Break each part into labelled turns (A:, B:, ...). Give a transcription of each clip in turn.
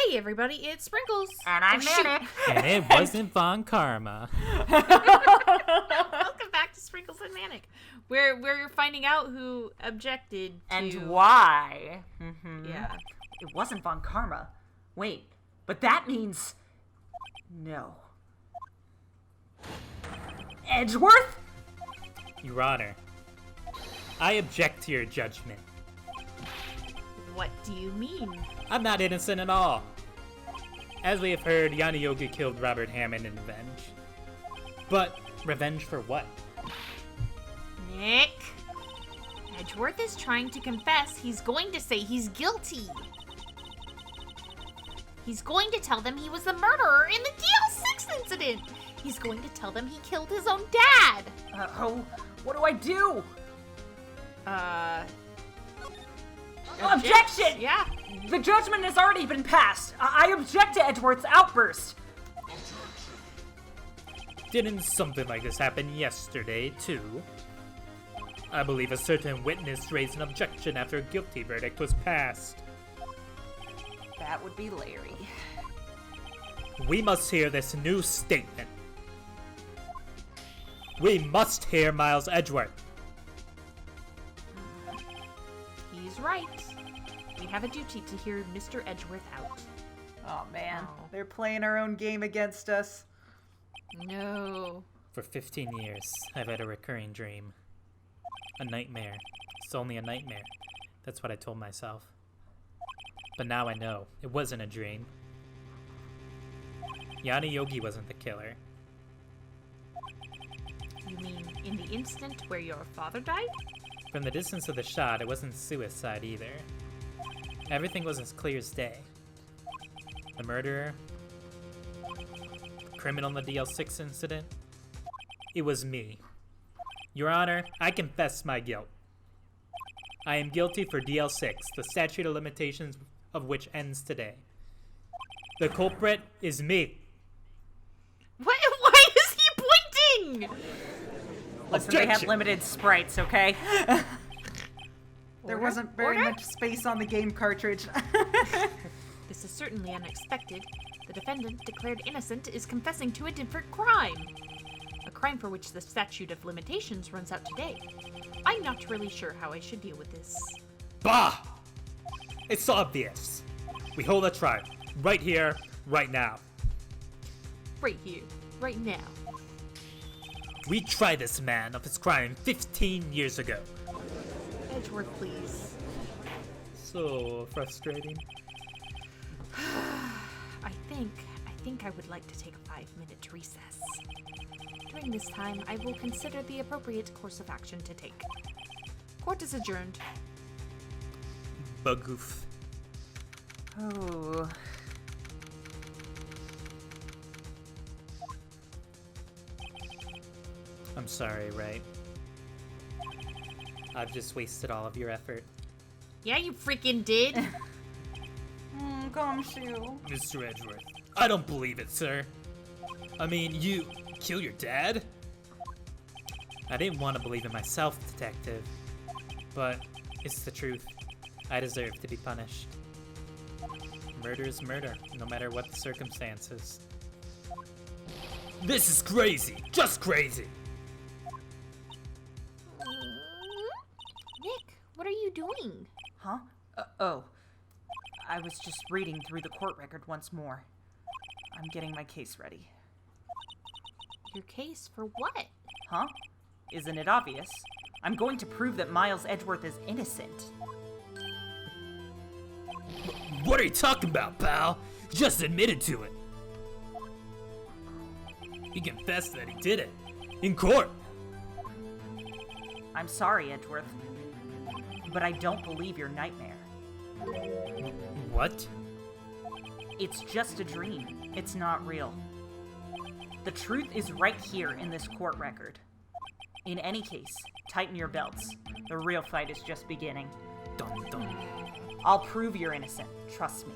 A: Hey everybody, it's Sprinkles.
B: And I'm Manic.
C: And it wasn't Von Karma.
A: Welcome back to Sprinkles and Manic, where we're finding out who objected to...
B: And why.
A: Yeah.
B: It wasn't Von Karma. Wait, but that means... No. Edgeworth?
C: Your Honor, I object to your judgment.
A: What do you mean?
C: I'm not innocent at all. As we have heard, Yana Yogi killed Robert Hammond in revenge. But revenge for what?
A: Nick, Edgeworth is trying to confess. He's going to say he's guilty. He's going to tell them he was the murderer in the DL6 incident. He's going to tell them he killed his own dad.
B: What do I do?
A: Object.
B: Objection!
A: Yeah.
B: The judgment has already been passed. I object to Edgeworth's outburst.
C: Didn't something like this happen yesterday, too? I believe a certain witness raised an objection after a guilty verdict was passed.
B: That would be Larry.
C: We must hear this new statement. We must hear Miles Edgeworth.
A: He's right. We have a duty to hear Mr. Edgeworth out.
B: Oh man,
A: Oh.
B: they're playing our own game against us.
A: No.
C: For 15 years, I've had a recurring dream. A nightmare. It's only a nightmare. That's what I told myself. But now I know. It wasn't a dream. Yana Yogi wasn't the killer.
A: You mean in the instant where your father died?
C: From the distance of the shot, it wasn't suicide either. Everything was as clear as day. The murderer, the criminal in the DL6 incident, it was me. Your Honor, I confess my guilt. I am guilty for DL6, the statute of limitations of which ends today. The culprit is me.
A: Why is he pointing?
B: Listen, they have
C: Objection.
B: limited sprites, okay? There
A: Order?
B: wasn't very
A: Order?
B: much space on the game cartridge.
A: This is certainly unexpected. The defendant, declared innocent, is confessing to a different crime. A crime for which the statute of limitations runs out today. I'm not really sure how I should deal with this.
C: Bah! It's obvious. We hold a trial. Right here, right now.
A: Right here, right now.
C: We tried this man of his crime 15 years ago.
A: Edgeworth, please.
C: So frustrating.
A: I think I would like to take a 5-minute recess. During this time, I will consider the appropriate course of action to take. Court is adjourned.
C: Bagoof.
B: Oh.
C: I'm sorry, right? I've just wasted all of your effort.
A: Yeah, you freaking did.
B: Gumshoe.
C: Mr. Edgeworth, I don't believe it, sir. I mean, you kill your dad? I didn't want to believe it myself, detective. But it's the truth. I deserve to be punished. Murder is murder, no matter what the circumstances. This is crazy! Just crazy!
A: Nick, what are you doing?
B: Huh? Oh. I was just reading through the court record once more. I'm getting my case ready.
A: Your case for what?
B: Huh? Isn't it obvious? I'm going to prove that Miles Edgeworth is innocent.
C: What are you talking about, pal? You just admitted to it. He confessed that he did it. In court.
B: I'm sorry, Edgeworth, but I don't believe your nightmare.
C: What?
B: It's just a dream. It's not real. The truth is right here in this court record. In any case, tighten your belts. The real fight is just beginning.
C: Dun dun.
B: I'll prove you're innocent. Trust me.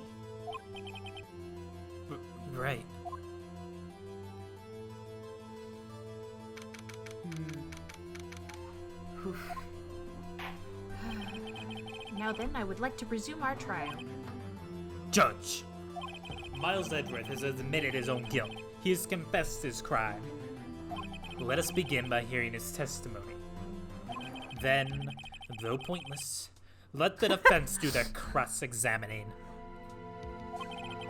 C: Right.
A: Now then, I would like to resume our trial.
C: Judge, Miles Edgeworth has admitted his own guilt. He has confessed his crime. Let us begin by hearing his testimony. Then, though pointless, let the defense do their cross-examining.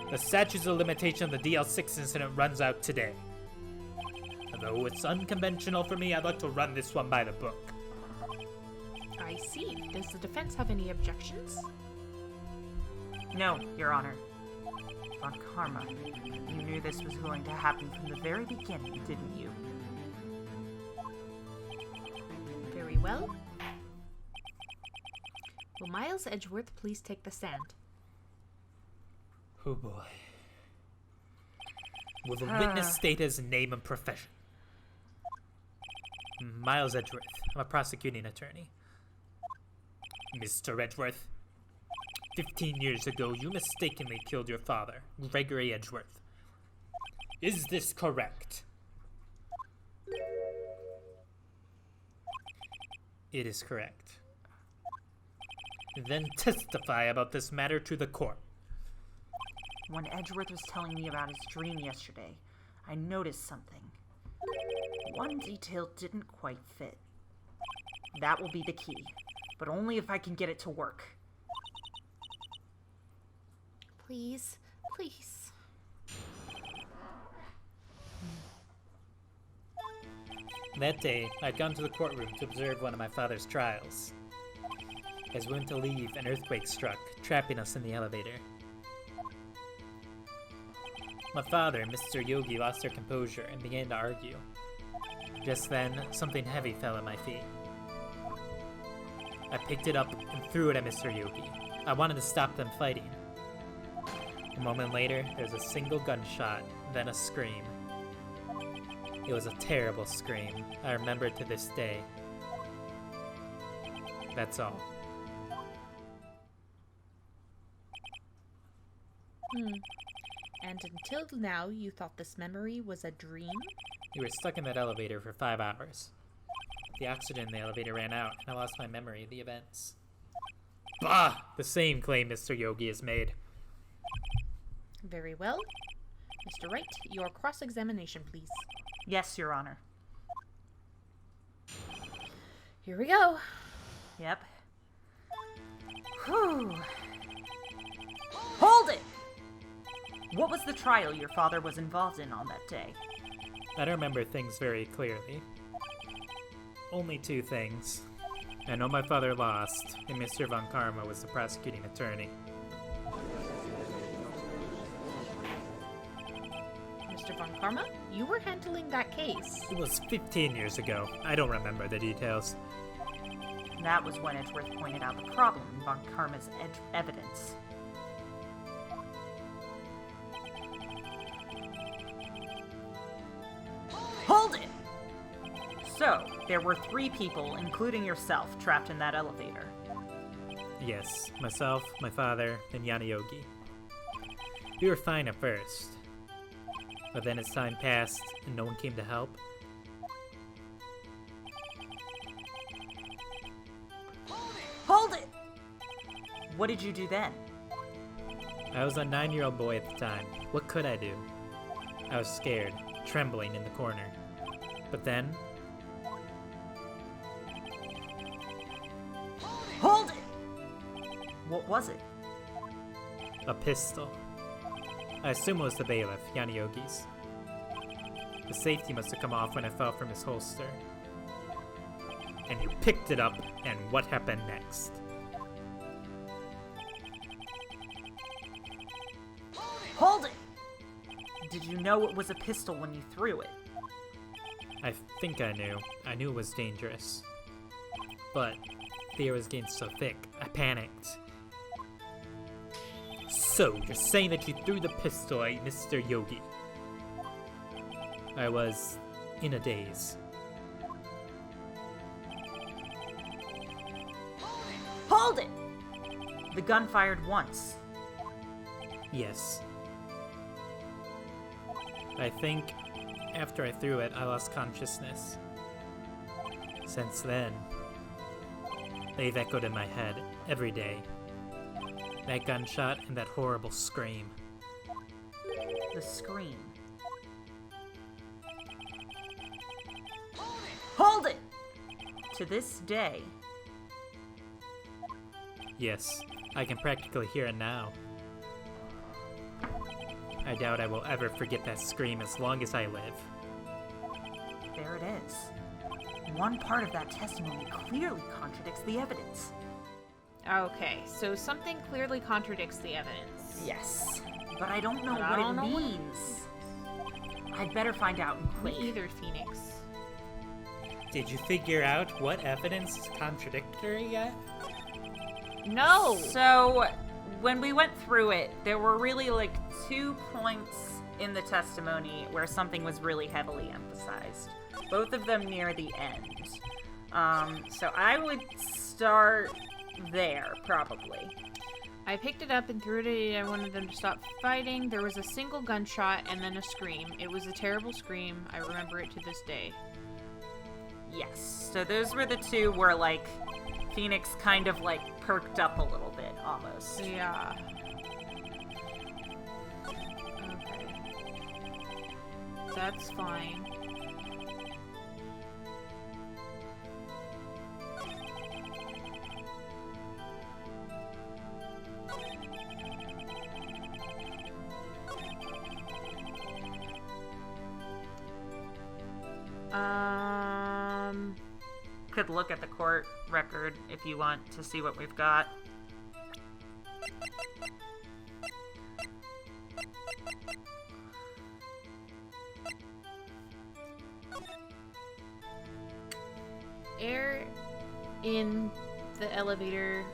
C: The statute of limitation of the DL6 incident runs out today. Though it's unconventional for me, I'd like to run this one by the book.
A: I see. Does the defense have any objections?
B: No, Your Honor. Von Karma, you knew this was going to happen from the very beginning, didn't you?
A: Very well. Will Miles Edgeworth please take the stand?
C: Oh boy. Will the witness state his name and profession? Miles Edgeworth. I'm a prosecuting attorney. Mr. Edgeworth, 15 years ago, you mistakenly killed your father, Gregory Edgeworth. Is this correct? It is correct. Then testify about this matter to the court.
B: When Edgeworth was telling me about his dream yesterday, I noticed something. One detail didn't quite fit. That will be the key, but only if I can get it to work.
A: Please, please.
C: That day, I'd gone to the courtroom to observe one of my father's trials. As we went to leave, an earthquake struck, trapping us in the elevator. My father and Mr. Yogi lost their composure and began to argue. Just then, something heavy fell at my feet. I picked it up and threw it at Mr. Yogi. I wanted to stop them fighting. A moment later, there was a single gunshot, then a scream. It was a terrible scream. I remember it to this day. That's all.
A: And until now, you thought this memory was a dream?
C: We were stuck in that elevator for 5 hours. The oxygen in the elevator ran out, and I lost my memory of the events. Bah! The same claim Mr. Yogi has made.
A: Very well. Mr. Wright, your cross-examination, please.
B: Yes, Your Honor.
A: Here we go.
B: Yep. Whew. Hold it! What was the trial your father was involved in on that day?
C: I don't remember things very clearly. Only 2 things. I know my father lost, and Mr. Von Karma was the prosecuting attorney.
A: Mr. Von Karma, you were handling that case.
C: It was 15 years ago. I don't remember the details.
B: That was when Edgeworth pointed out the problem in Von Karma's evidence. Hold it! So, there were 3 people, including yourself, trapped in that elevator.
C: Yes, myself, my father, and Yana Yogi. We were fine at first. But then as time passed and no one came to help,
B: Hold it! What did you do then?
C: I was a 9-year-old boy at the time. What could I do? I was scared, trembling in the corner. But then,
B: Hold it! What was it?
C: a pistol. I assume it was the bailiff, Yana Yogi's. The safety must have come off when I fell from his holster. And you picked it up, and what happened next?
B: Hold it! Did you know it was a pistol when you threw it?
C: I think I knew. I knew it was dangerous. But the air was getting so thick, I panicked. So, you're saying that you threw the pistol at Mr. Yogi? I was in a daze.
B: Hold it! The gun fired once.
C: Yes. I think after I threw it, I lost consciousness. Since then, they've echoed in my head every day. That gunshot and that horrible scream.
B: The scream. Hold it! To this day.
C: Yes, I can practically hear it now. I doubt I will ever forget that scream as long as I live.
B: There it is. One part of that testimony clearly contradicts the evidence.
A: Okay, so something clearly contradicts the evidence.
B: Yes, but I don't know
A: But I
B: what
A: don't
B: it
A: know what-
B: means. I'd better find out quick.
A: Me either, Phoenix.
C: Did you figure out what evidence is contradictory yet?
A: No!
B: So, when we went through it, there were really like 2 points in the testimony where something was really heavily emphasized. Both of them near the end. So I would start there, probably.
A: I picked it up and threw it at I wanted them to stop fighting. There was a single gunshot and then a scream. It was a terrible scream. I remember it to this day.
B: Yes. So those were the 2 where, like, Phoenix kind of, like, perked up a little bit, almost.
A: Yeah. Okay. That's fine.
B: Could look at the court record if you want to see what we've got.
A: Air in the elevator,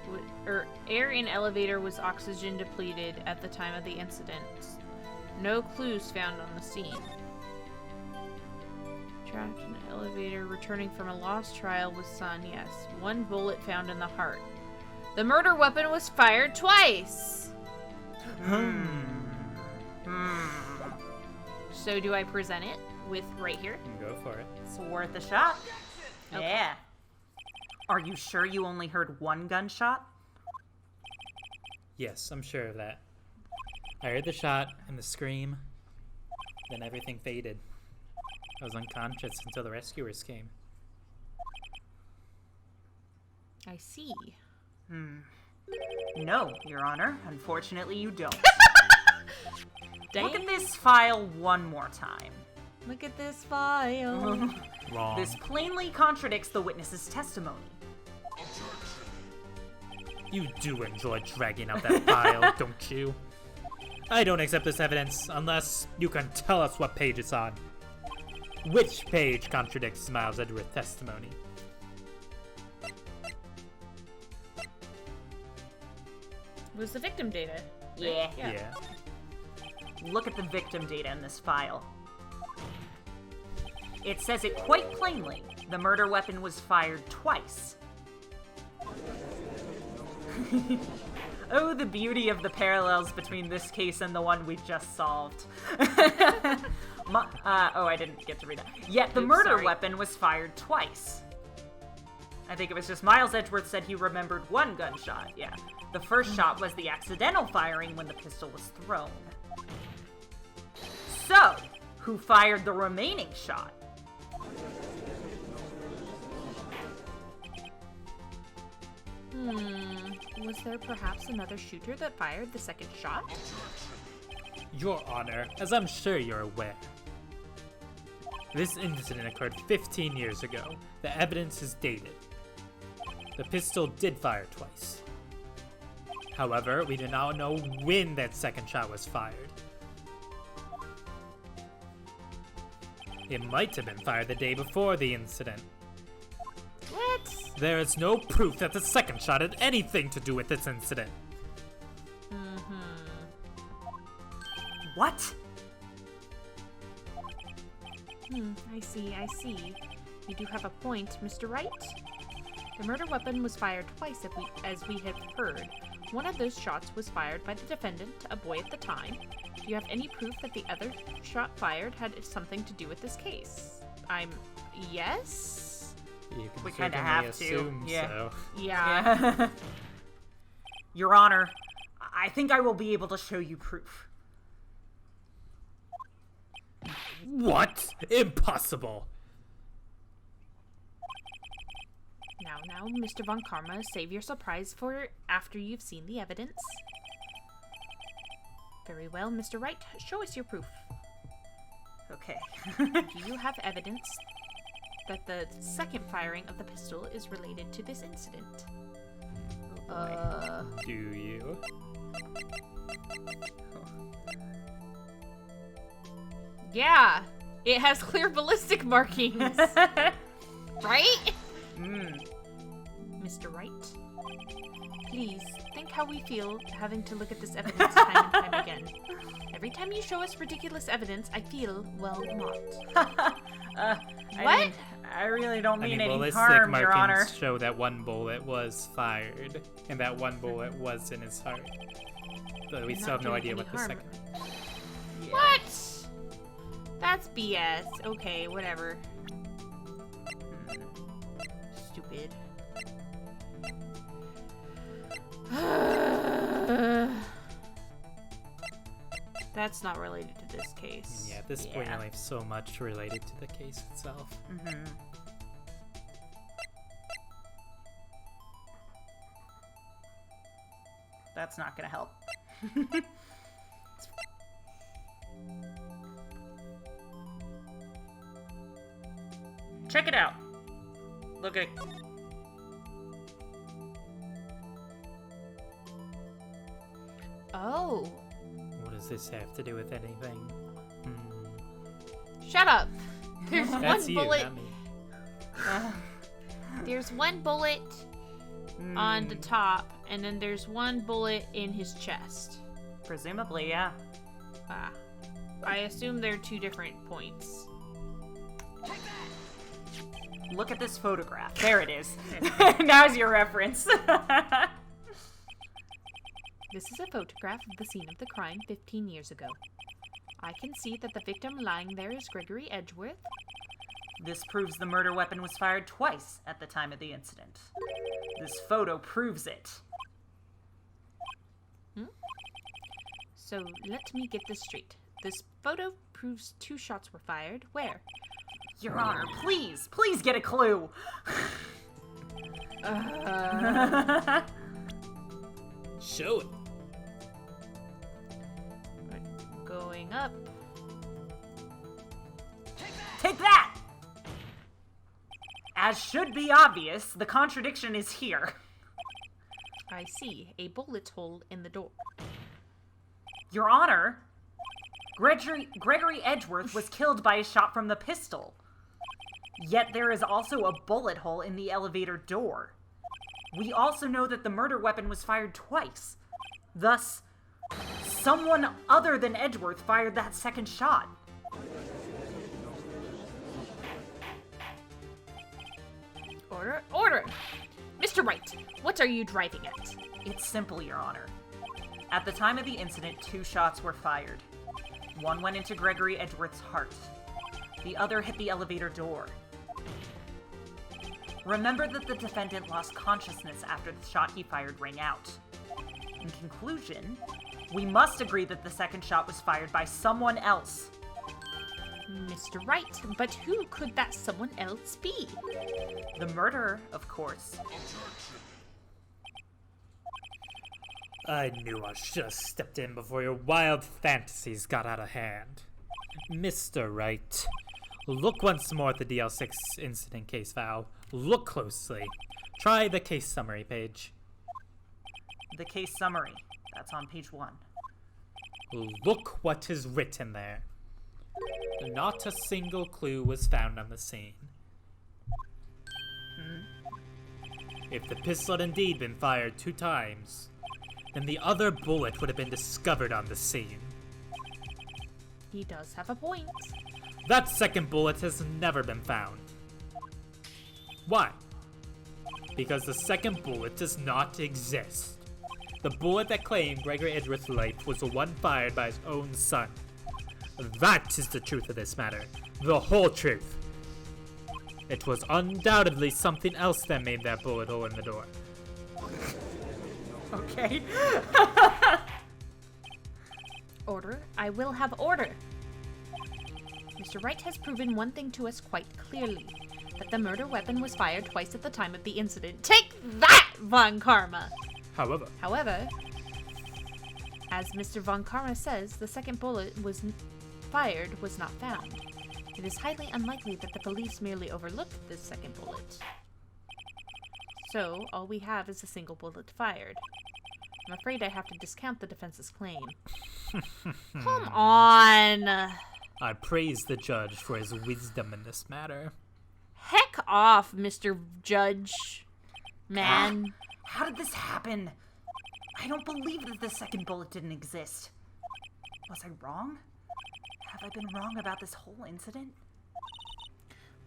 A: air in elevator was oxygen depleted at the time of the incident. No clues found on the scene. Trapped in an elevator, returning from a lost trial with son, yes. 1 bullet found in the heart. The murder weapon was fired twice! So do I present it with right here?
C: Go for it.
B: It's worth a shot.
A: Okay.
B: Yeah. Are you sure you only heard 1 gunshot?
C: Yes, I'm sure of that. I heard the shot and the scream, then everything faded. I was unconscious until the rescuers came.
A: I see.
B: No, Your Honor. Unfortunately, you don't.
A: Dang.
B: Look at this file one more time.
A: Look at this file.
C: Wrong.
B: This plainly contradicts the witness's testimony.
C: You do enjoy dragging out that file, don't you? I don't accept this evidence unless you can tell us what page it's on. Which page contradicts Miles Edgeworth's testimony?
A: It was the victim data.
B: Yeah.
C: Yeah.
B: Look at the victim data in this file. It says it quite plainly. The murder weapon was fired twice. Oh, the beauty of the parallels between this case and the one we just solved. Oh, I didn't get to read that. Yet the murder weapon was fired twice. I think it was just Miles Edgeworth said he remembered 1 gunshot. Yeah. The first shot was the accidental firing when the pistol was thrown. So, who fired the remaining shot?
A: Was there perhaps another shooter that fired the second shot?
C: Your Honor, as I'm sure you're aware, this incident occurred 15 years ago. The evidence is dated. The pistol did fire twice. However, we do not know when that second shot was fired. It might have been fired the day before the incident.
A: What?
C: There is no proof that the second shot had anything to do with this incident.
B: What?
A: I see. You do have a point, Mr. Wright. The murder weapon was fired twice, as we have heard. One of those shots was fired by the defendant, a boy at the time. Do you have any proof that the other shot fired had something to do with this case? Yes?
C: You can
B: We kinda
C: certainly
B: have to,
C: assume
B: yeah.
C: so.
A: Yeah.
B: Your Honor, I think I will be able to show you proof.
C: What? Impossible!
A: Now, Mr. Von Karma, save your surprise for after you've seen the evidence. Very well, Mr. Wright, show us your proof.
B: Okay.
A: Do you have evidence that the second firing of the pistol is related to this incident?
C: Do you?
A: Yeah, it has clear ballistic markings. Right? Mr. Wright, please think how we feel having to look at this evidence time and time again. Every time you show us ridiculous evidence, I feel, well, not. What?
B: I really don't mean any
C: ballistic
B: harm, Your Honor.
C: markings show that one bullet was fired, and that one bullet was in his heart. But we still have no idea what the second.
B: Yeah.
A: What? That's BS. Okay, whatever. Stupid. That's not related to this case.
C: Yeah, at this point, I have so much related to the case itself.
B: That's not gonna help. Check it out. Look at.
A: Oh.
C: What does this have to do with anything?
A: Shut up. There's
C: That's
A: one
C: you,
A: bullet.
C: not me.
A: There's one bullet on the top, and then there's one bullet in his chest.
B: Presumably, yeah.
A: Ah. I assume they're two different points.
B: Look at this photograph. There it is. Now's your reference.
A: This is a photograph of the scene of the crime 15 years ago. I can see that the victim lying there is Gregory Edgeworth.
B: This proves the murder weapon was fired twice at the time of the incident. This photo proves it.
A: So let me get this straight. This photo proves 2 shots were fired. Where?
B: Your Honor, please get a clue.
C: Show it.
A: Going up.
B: Take that! As should be obvious, the contradiction is here.
A: I see. A bullet hole in the door.
B: Your Honor, Gregory Edgeworth was killed by a shot from the pistol. Yet there is also a bullet hole in the elevator door. We also know that the murder weapon was fired twice. Thus, someone other than Edgeworth fired that second shot.
A: Order! Order! Mr. Wright, what are you driving at?
B: It's simple, Your Honor. At the time of the incident, 2 shots were fired. One went into Gregory Edgeworth's heart. The other hit the elevator door. Remember that the defendant lost consciousness after the shot he fired rang out. In conclusion, we must agree that the second shot was fired by someone else.
A: Mr. Wright, but who could that someone else be?
B: The murderer, of course.
C: I knew I should have stepped in before your wild fantasies got out of hand. Mr. Wright, look once more at the DL6 incident case file. Look closely. Try the case summary page.
B: The case summary. That's on page 1.
C: Look what is written there. Not a single clue was found on the scene. If the pistol had indeed been fired 2 times, then the other bullet would have been discovered on the scene.
A: He does have a point.
C: That second bullet has never been found. Why? Because the second bullet does not exist. The bullet that claimed Gregory Edgeworth's life was the one fired by his own son. That is the truth of this matter. The whole truth. It was undoubtedly something else that made that bullet hole in the door.
B: Okay.
A: Order. I will have order. Mr. Wright has proven one thing to us quite clearly, that the murder weapon was fired twice at the time of the incident. Take that, Von Karma! However, as Mr. Von Karma says, the second bullet was fired was not found. It is highly unlikely that the police merely overlooked this second bullet. So, all we have is a single bullet fired. I'm afraid I have to discount the defense's claim. Come on!
C: I praise the judge for his wisdom in this matter.
A: Heck off, Mr. Judge. Man.
B: How did this happen? I don't believe that the second bullet didn't exist. Was I wrong? Have I been wrong about this whole incident?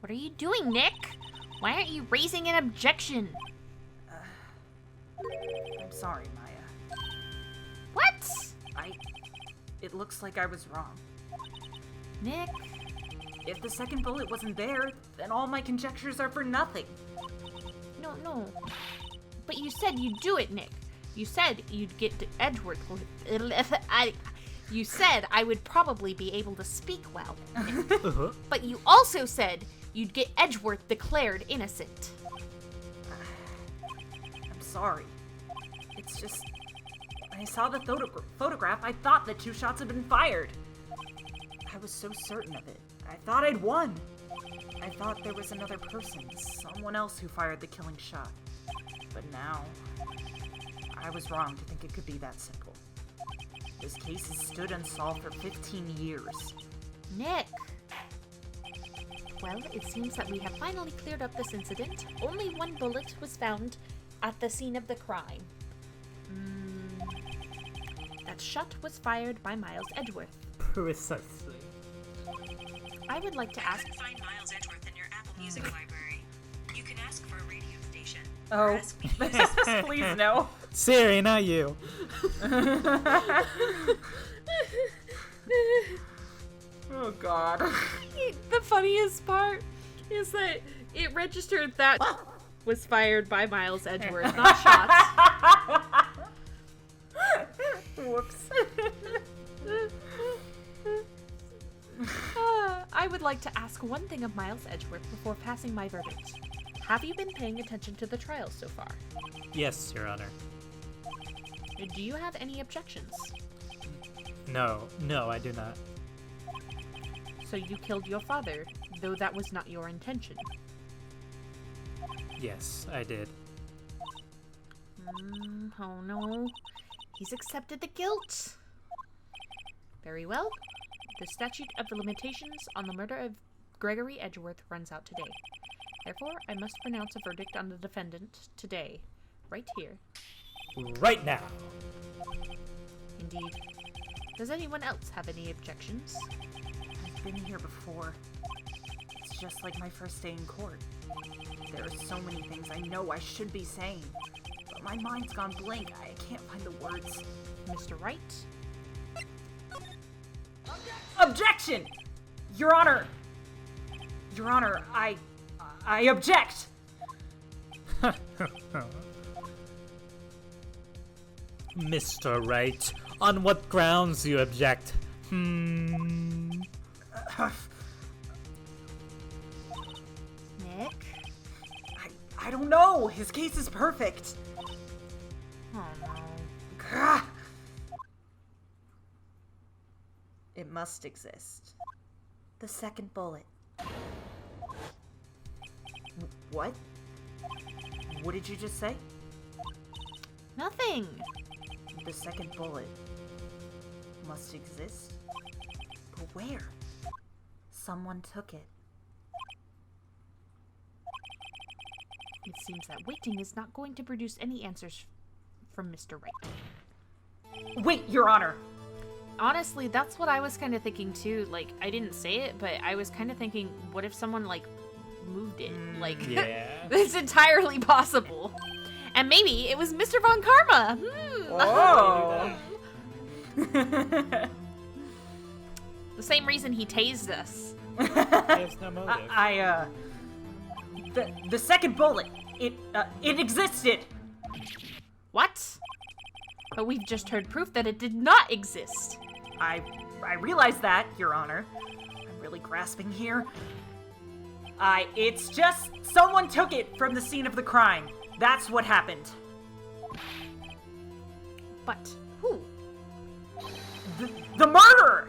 A: What are you doing, Nick? Why aren't you raising an objection?
B: I'm sorry, Maya.
A: What?
B: It looks like I was wrong.
A: Nick?
B: If the second bullet wasn't there, then all my conjectures are for nothing.
A: No. But you said you'd do it, Nick. You said you'd get to Edgeworth. You said I would probably be able to speak well, Nick. But you also said you'd get Edgeworth declared innocent.
B: I'm sorry. It's just, when I saw the photograph, I thought that 2 shots had been fired. I was so certain of it. I thought I'd won. I thought there was another person, someone else who fired the killing shot. But now, I was wrong to think it could be that simple. This case has stood unsolved for 15 years.
A: Nick! Well, it seems that we have finally cleared up this incident. Only 1 bullet was found at the scene of the crime. That shot was fired by Miles Edgeworth.
C: Precisely.
A: I would like to ask...
D: If you find Miles Edgeworth in your Apple Music library, you can ask for a radio station.
B: Oh,
D: Or ask me.
B: please no.
C: Siri, not you.
B: Oh god.
A: The funniest part is that it registered that was fired by Miles Edgeworth, not shots.
B: Whoops.
A: I would like to ask one thing of Miles Edgeworth before passing my verdict. Have you been paying attention to the trial so far?
C: Yes, Your Honor.
A: Do you have any objections?
C: No, I do not.
A: So you killed your father, though that was not your intention.
C: Yes, I did.
A: Oh no. He's accepted the guilt. Very well. The statute of limitations on the murder of Gregory Edgeworth runs out today. Therefore, I must pronounce a verdict on the defendant today, right here.
C: Right now.
A: Indeed. Does anyone else have any objections?
B: I've been here before. It's just like my first day in court. There are so many things I know I should be saying, but my mind's gone blank. I can't find the words.
A: Mr. Wright?
B: Objection! Your Honor! Your Honor, I object!
C: Mr. Wright, on what grounds do you object?
A: Nick?
B: I don't know. His case is perfect.
A: Oh no.
B: Gah. It must exist. The second bullet. What? What did you just say?
A: Nothing.
B: The second bullet must exist? But where? Someone took it.
A: It seems that waiting is not going to produce any answers from Mr. Wright.
B: Wait, Your Honor!
A: Honestly, that's what I was kind of thinking too. Like, I didn't say it, but I was kind of thinking, what if someone, like, moved it? Like,
C: Yeah.
A: it's entirely possible. And maybe it was Mr. Von Karma.
B: Oh!
A: The same reason he tased us.
C: There's no motive.
B: The second bullet, it existed!
A: What? But we've just heard proof that it did not exist.
B: I realize that, Your Honor. I'm really grasping here. It's just someone took it from the scene of the crime. That's what happened.
A: But who?
B: The murderer!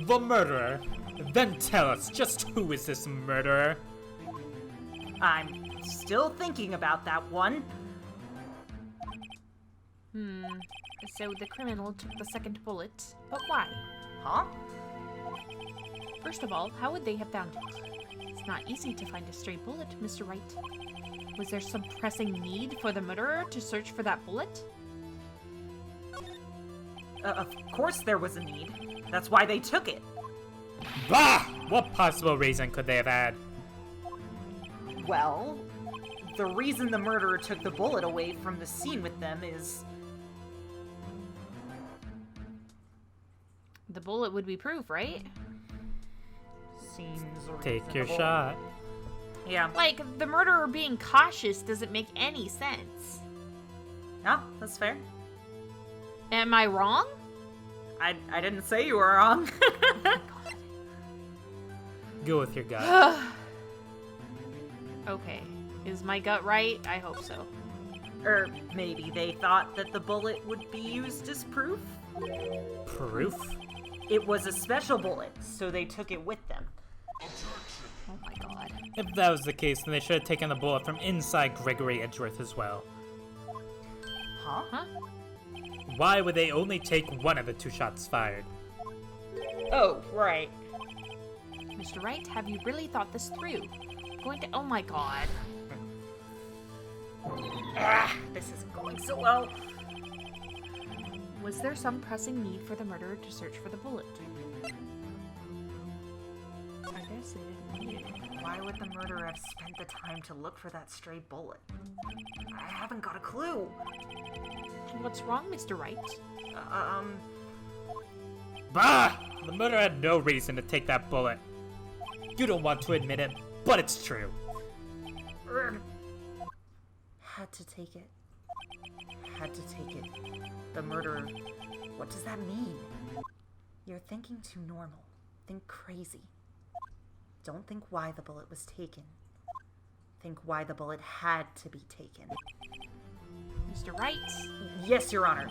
C: The murderer? Then tell us, just who is this murderer?
B: I'm still thinking about that one.
A: So the criminal took the second bullet, but why?
B: Huh?
A: First of all, how would they have found it? It's not easy to find a stray bullet, Mr. Wright. Was there some pressing need for the murderer to search for that bullet?
B: Of course there was a need. That's why they took it.
C: Bah! What possible reason could they have had?
B: Well, the reason the murderer took the bullet away from the scene with them is...
A: The bullet would be proof, right?
B: Seems
C: Take your
B: reasonable.
C: shot.
B: Yeah.
A: Like, the murderer being cautious doesn't make any sense.
B: Yeah, that's fair.
A: Am I wrong?
B: I didn't say you were wrong.
C: Go with your gut.
A: Okay. Is my gut right? I hope so.
B: Or maybe they thought that the bullet would be used as proof?
C: Proof?
B: It was a special bullet, so they took it with them.
A: Oh my god.
C: If that was the case, then they should have taken the bullet from inside Gregory Edgeworth as well.
B: Huh?
A: Huh?
C: Why would they only take one of the 2 shots fired?
B: Oh, right.
A: Mr. Wright, have you really thought this through? Going to... Oh my god.
B: This isn't going so well.
A: Was there some pressing need for the murderer to search for the bullet? I guess they didn't need it.
B: Why would the murderer have spent the time to look for that stray bullet? I haven't got a clue.
A: What's wrong, Mr. Wright?
C: Bah! The murderer had no reason to take that bullet. You don't want to admit it, but it's true.
B: Had to take it. Had to take it. The murderer. What does that mean? You're thinking too normal. Think crazy. Don't think why the bullet was taken. Think why the bullet had to be taken.
A: Mr. Wright?
B: Yes, Your Honor.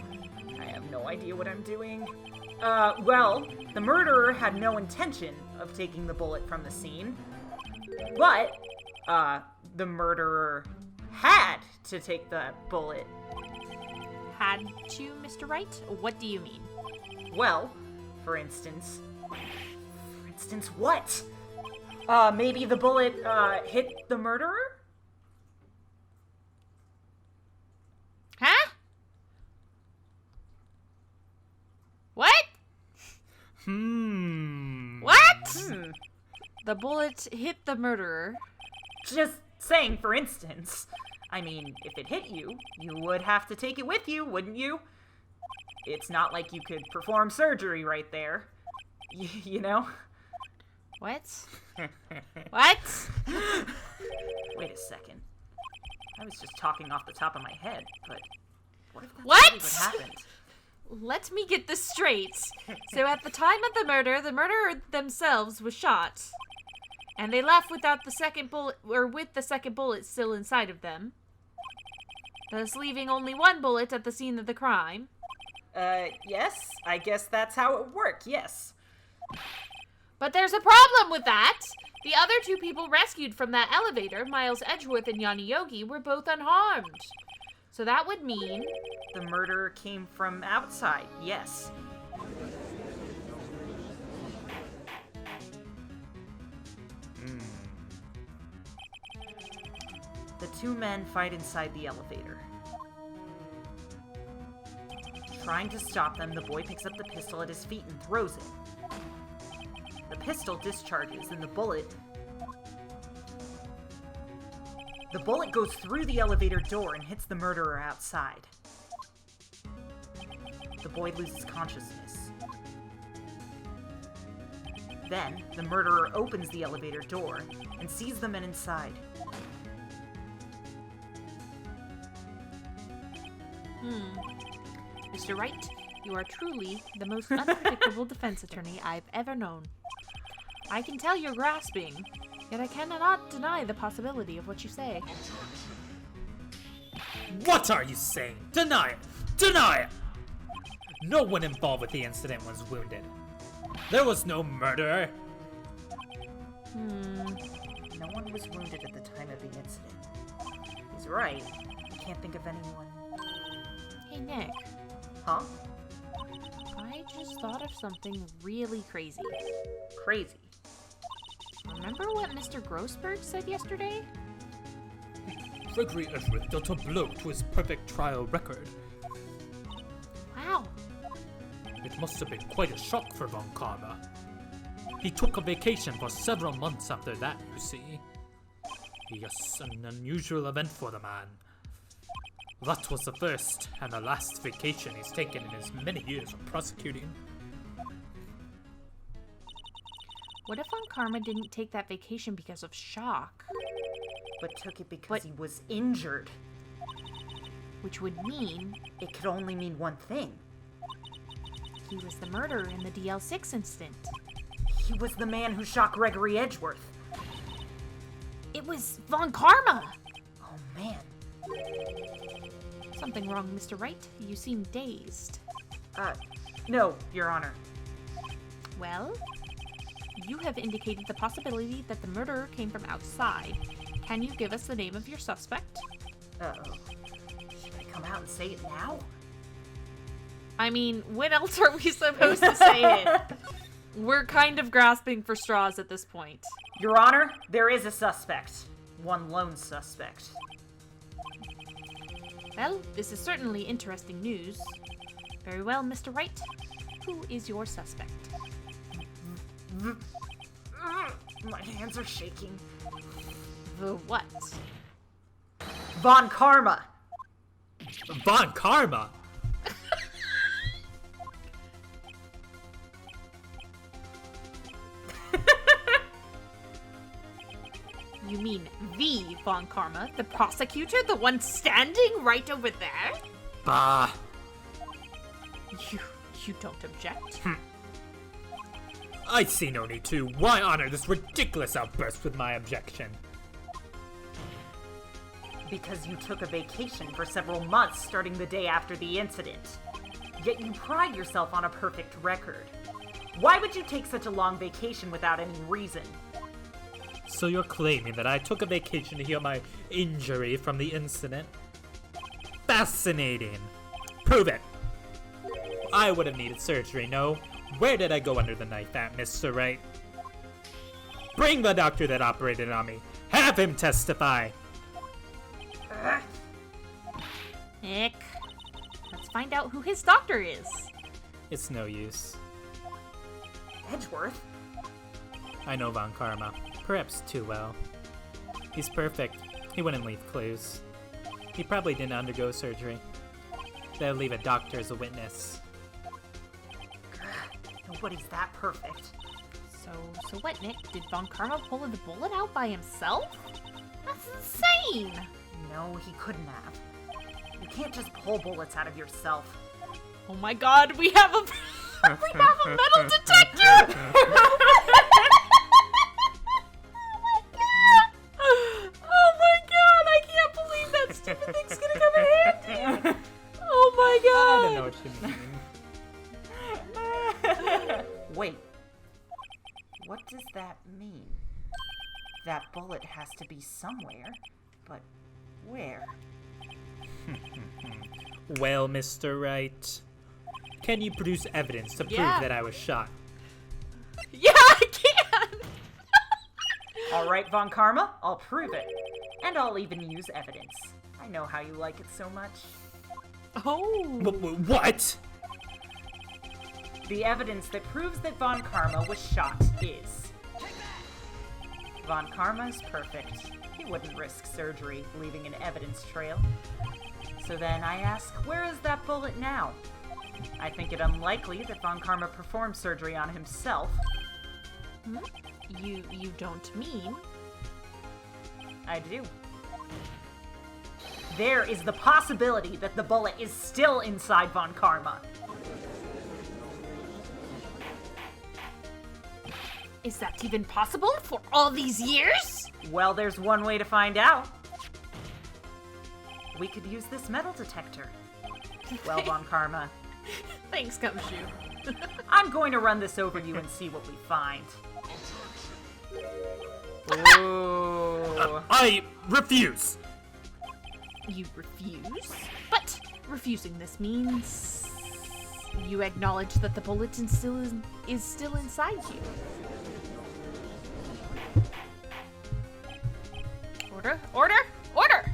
B: I have no idea what I'm doing. Well, the murderer had no intention of taking the bullet from the scene. But, the murderer had to take the bullet.
A: Had to, Mr. Wright? What do you mean?
B: Well, for instance... For instance, what? Maybe the bullet, hit the murderer?
A: Huh? What? What? The bullet hit the murderer.
B: Just saying, for instance. I mean, if it hit you, you would have to take it with you, wouldn't you? It's not like you could perform surgery right there. You know?
A: What? What?
B: Wait a second. I was just talking off the top of my head, but what if that's
A: What?
B: really what happened?
A: Let me get this straight. So at the time of the murderer themselves was shot. And they left without the second bullet, or with the second bullet still inside of them. Thus leaving only one bullet at the scene of the crime.
B: Yes, I guess that's how it worked, yes.
A: But there's a problem with that! The other 2 people rescued from that elevator, Miles Edgeworth and Yanni Yogi, were both unharmed. So that would mean...
B: The murderer came from outside, yes. The 2 men fight inside the elevator. Trying to stop them, the boy picks up the pistol at his feet and throws it. The pistol discharges and the bullet goes through the elevator door and hits the murderer outside. The boy loses consciousness. Then, the murderer opens the elevator door and sees the men inside.
A: Mr. Wright, You are truly the most unpredictable defense attorney I've ever known. I can tell you're grasping, yet I cannot deny the possibility of what you say.
C: What are you saying? Deny it! Deny it! No one involved with the incident was wounded. There was no murderer.
B: No one was wounded at the time of the incident. He's right. I can't think of anyone.
A: Hey, Nick.
B: Huh?
A: I just thought of something really crazy.
B: Crazy.
A: Remember what Mr. Grossberg said yesterday?
C: Gregory Edgeworth dealt a blow to his perfect trial record.
A: Wow.
C: It must have been quite a shock for Von Karma. He took a vacation for several months after that, you see. Yes, an unusual event for the man. That was the first and the last vacation he's taken in his many years of prosecuting.
A: What if Von Karma didn't take that vacation because of shock?
B: But took it because he was injured.
A: Which would mean
B: It could only mean one thing.
A: he was the murderer in the DL6 incident.
B: He was the man who shot Gregory Edgeworth.
A: It was Von Karma!
B: Oh man.
A: Something wrong, Mr. Wright? You seem dazed.
B: No, Your Honor.
A: Well, you have indicated the possibility that the murderer came from outside. Can you give us the name of your suspect?
B: Uh-oh. Should I come out and say it now?
A: I mean, when else are we supposed to say it? We're kind of grasping for straws at this point.
B: Your Honor, there is a suspect. One lone suspect.
A: Well, this is certainly interesting news. Very well, Mr. Wright. Who is your suspect?
B: My hands are shaking.
A: The what?
B: Von Karma!
C: Von Karma?
A: You mean the Von Karma, the prosecutor, the one standing right over there?
C: Bah.
A: You don't object?
C: I see no need to. Why honor this ridiculous outburst with my objection?
B: Because you took a vacation for several months starting the day after the incident. Yet you pride yourself on a perfect record. Why would you take such a long vacation without any reason?
C: So you're claiming that I took a vacation to heal my injury from the incident? Fascinating. Prove it. I would have needed surgery, no? Where did I go under the knife at, Mr. Wright? Bring the doctor that operated on me. Have him testify.
A: Nick, let's find out who his doctor is.
C: It's no use.
B: Edgeworth?
C: I know Von Karma. Perhaps too well. He's perfect. He wouldn't leave clues. He probably didn't undergo surgery. They'll leave a doctor as a witness.
B: Nobody's that perfect.
A: So what, Nick? Did Von Karma pull the bullet out by himself? That's insane!
B: No, he couldn't have. You can't just pull bullets out of yourself.
A: Oh my god, we have a metal detector! Oh my god, I can't believe that stupid thing's gonna come in handy! Oh my god!
C: I don't know what you mean.
B: Wait. What does that mean? That bullet has to be somewhere, but where?
C: Well, Mr. Wright, can you produce evidence to prove
A: Yeah.
C: that I was shot?
A: Yeah, I can!
B: All right, Von Karma, I'll prove it. And I'll even use evidence. I know how you like it so much.
A: Oh.
C: What?
B: The evidence that proves that Von Karma was shot is... Von Karma is perfect. He wouldn't risk surgery, leaving an evidence trail. So then I ask, where is that bullet now? I think it unlikely that Von Karma performed surgery on himself.
A: You don't mean?
B: I do. There is the possibility that the bullet is still inside Von Karma.
A: Is that even possible for all these years?
B: Well, there's one way to find out. We could use this metal detector. Well, Von Karma,
A: Thanks, Gumshoe.
B: I'm going to run this over you and see what we find. Ooh.
C: I refuse.
A: You refuse? But refusing this means you acknowledge that the bulletin is still inside you. Order, order, order!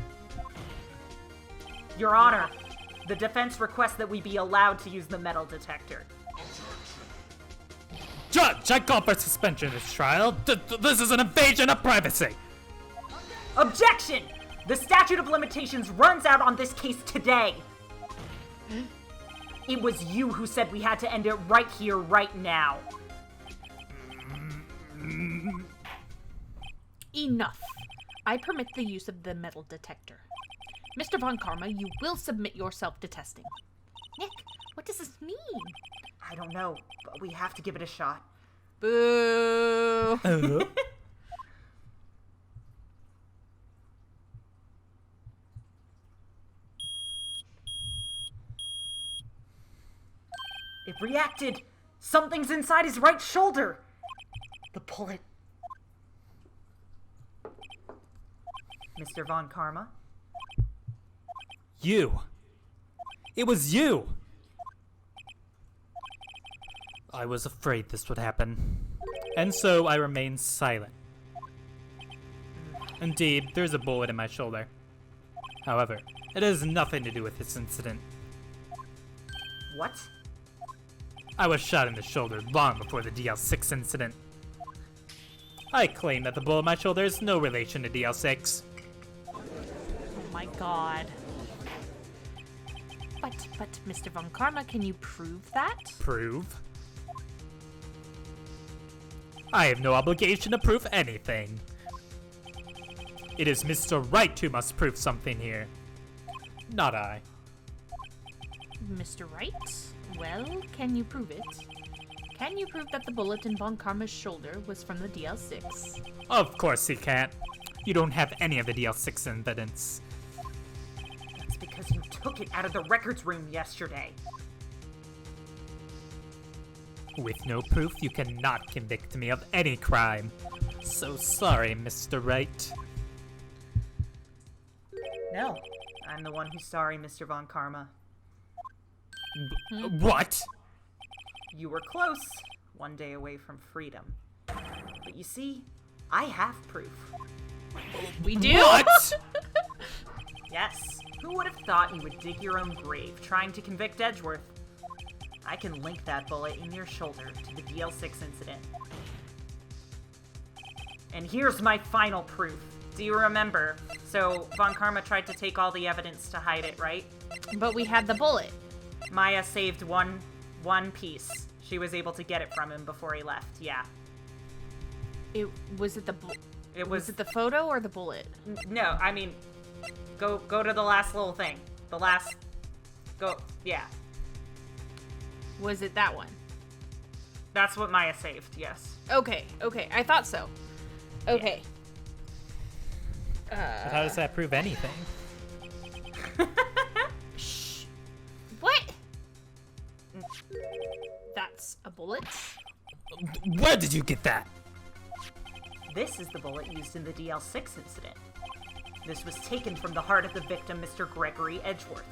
B: Your Honor, the defense requests that we be allowed to use the metal detector.
C: Judge, I call for suspension of this trial. This is an invasion of privacy.
B: Objection! The statute of limitations runs out on this case today. It was you who said we had to end it right here, right now.
A: Enough. I permit the use of the metal detector. Mr. Von Karma, you will submit yourself to testing. Nick, what does this mean?
B: I don't know, but we have to give it a shot.
A: Boo!
B: It reacted! Something's inside his right shoulder! The bullet. Mr. Von Karma?
C: You. It was you. I was afraid this would happen. And so I remained silent. Indeed, there's a bullet in my shoulder. However, it has nothing to do with this incident.
B: What?
C: I was shot in the shoulder long before the DL6 incident. I claim that the bullet in my shoulder has no relation to DL6.
A: Oh my god. But, Mr. Von Karma, can you prove that?
C: Prove? I have no obligation to prove anything. It is Mr. Wright who must prove something here, not I.
A: Mr. Wright? Well, can you prove it? Can you prove that the bullet in Von Karma's shoulder was from the DL6?
C: Of course he can't. You don't have any of the DL6 evidence.
B: That's because you took it out of the records room yesterday.
C: With no proof, you cannot convict me of any crime. So sorry, Mr. Wright.
B: No, I'm the one who's sorry, Mr. Von Karma.
C: What?
B: You were close, one day away from freedom. But you see, I have proof.
A: We do?
C: What?
B: Yes, who would have thought you would dig your own grave trying to convict Edgeworth? I can link that bullet in your shoulder to the DL6 incident. And here's my final proof. Do you remember? So, Von Karma tried to take all the evidence to hide it, right?
A: But we had the bullet.
B: Maya saved one piece. She was able to get it from him before he left, yeah.
A: Was it the photo or the bullet?
B: No, I mean, go to the last little thing. Yeah.
A: Was it that one?
B: That's what Maya saved, yes.
A: Okay, I thought so. Okay.
C: But how does that prove anything?
A: Shh. What? That's a bullet?
C: Where did you get that?
B: This is the bullet used in the DL6 incident. This was taken from the heart of the victim, Mr. Gregory Edgeworth.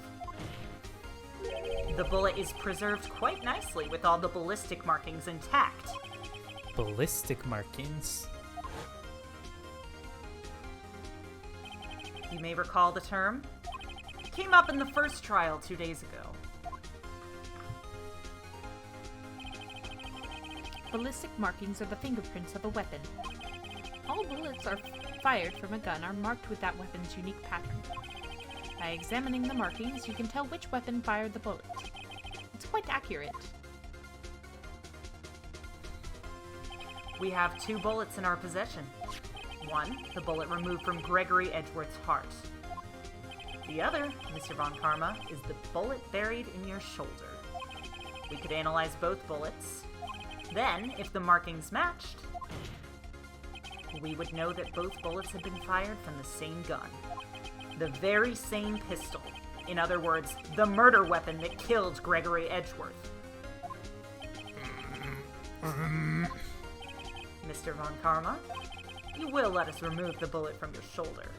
B: The bullet is preserved quite nicely with all the ballistic markings intact.
C: Ballistic markings?
B: You may recall the term. It came up in the first trial 2 days ago.
A: Ballistic markings are the fingerprints of a weapon. All bullets fired from a gun are marked with that weapon's unique pattern. By examining the markings, you can tell which weapon fired the bullet. It's quite accurate.
B: We have 2 bullets in our possession. One, the bullet removed from Gregory Edgeworth's heart. The other, Mr. Von Karma, is the bullet buried in your shoulder. We could analyze both bullets. Then, if the markings matched, we would know that both bullets had been fired from the same gun. The very same pistol. In other words, the murder weapon that killed Gregory Edgeworth. Mr. Von Karma, you will let us remove the bullet from your shoulder.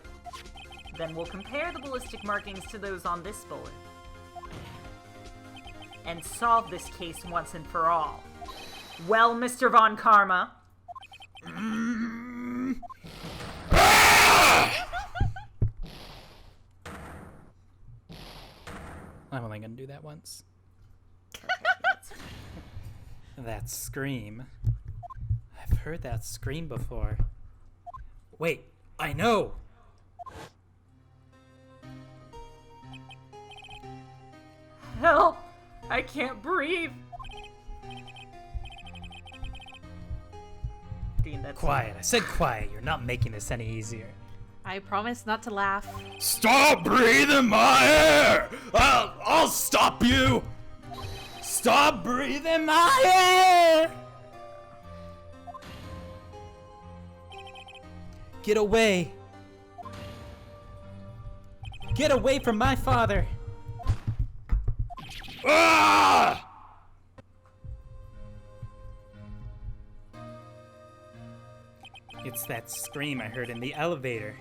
B: Then we'll compare the ballistic markings to those on this bullet. And solve this case once and for all. Well, Mr. Von Karma?
C: I'm only gonna do that once. That scream. I've heard that scream before. Wait, I know!
B: Help! I can't breathe! Dean, that's...
C: Quiet. I said quiet. You're not making this any easier.
A: I promise not to laugh.
E: Stop breathing my air! I'll stop you! Stop breathing my air!
C: Get away! Get away from my father!
E: Ah!
C: It's that scream I heard in the elevator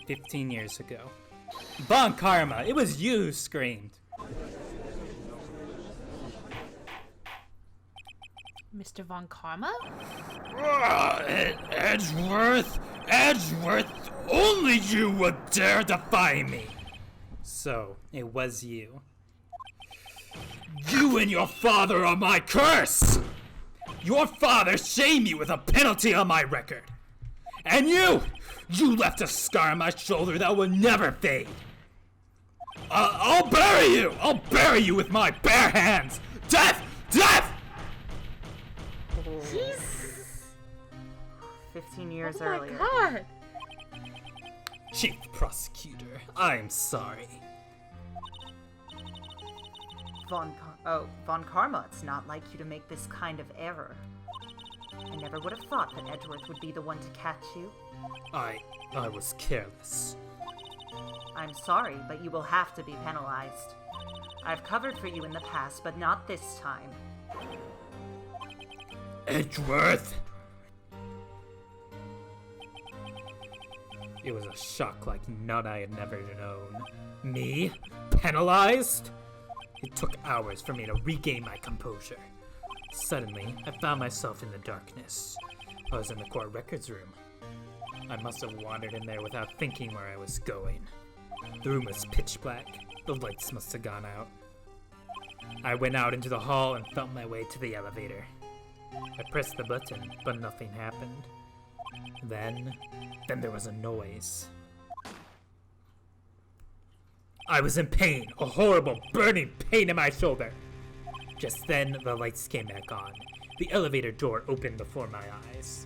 C: 15 years ago. Von Karma, it was you who screamed.
A: Mr. Von Karma?
E: Edgeworth! Edgeworth! Only you would dare defy me!
C: So, it was you.
E: You and your father are my curse! Your father shamed me with a penalty on my record. And you left a scar on my shoulder that will never fade. I'll bury you! I'll bury you with my bare hands! Death! Death!
B: 15 years
A: Oh
B: earlier.
A: my god!
C: Chief Prosecutor, I'm sorry.
B: Von Karma, it's not like you to make this kind of error. I never would have thought that Edgeworth would be the one to catch you.
C: I was careless.
B: I'm sorry, but you will have to be penalized. I've covered for you in the past, but not this time.
E: Edgeworth!
C: It was a shock like none I had never known. Me? Penalized? It took hours for me to regain my composure. Suddenly, I found myself in the darkness. I was in the court records room. I must have wandered in there without thinking where I was going. The room was pitch black. The lights must have gone out. I went out into the hall and felt my way to the elevator. I pressed the button, but nothing happened. Then there was a noise. I was in pain, a horrible, burning pain in my shoulder. Just then, the lights came back on. The elevator door opened before my eyes.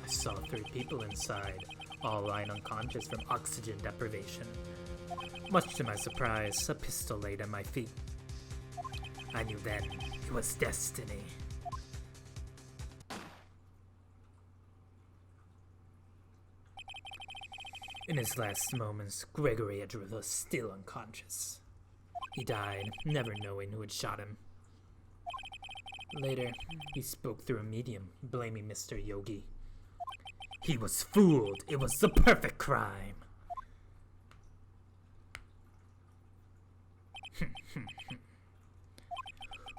C: I saw 3 people inside, all lying unconscious from oxygen deprivation. Much to my surprise, a pistol laid at my feet. I knew then it was destiny. In his last moments, Gregory Edgeworth was still unconscious. He died, never knowing who had shot him. Later, he spoke through a medium, blaming Mr. Yogi. He was fooled. It was the perfect crime.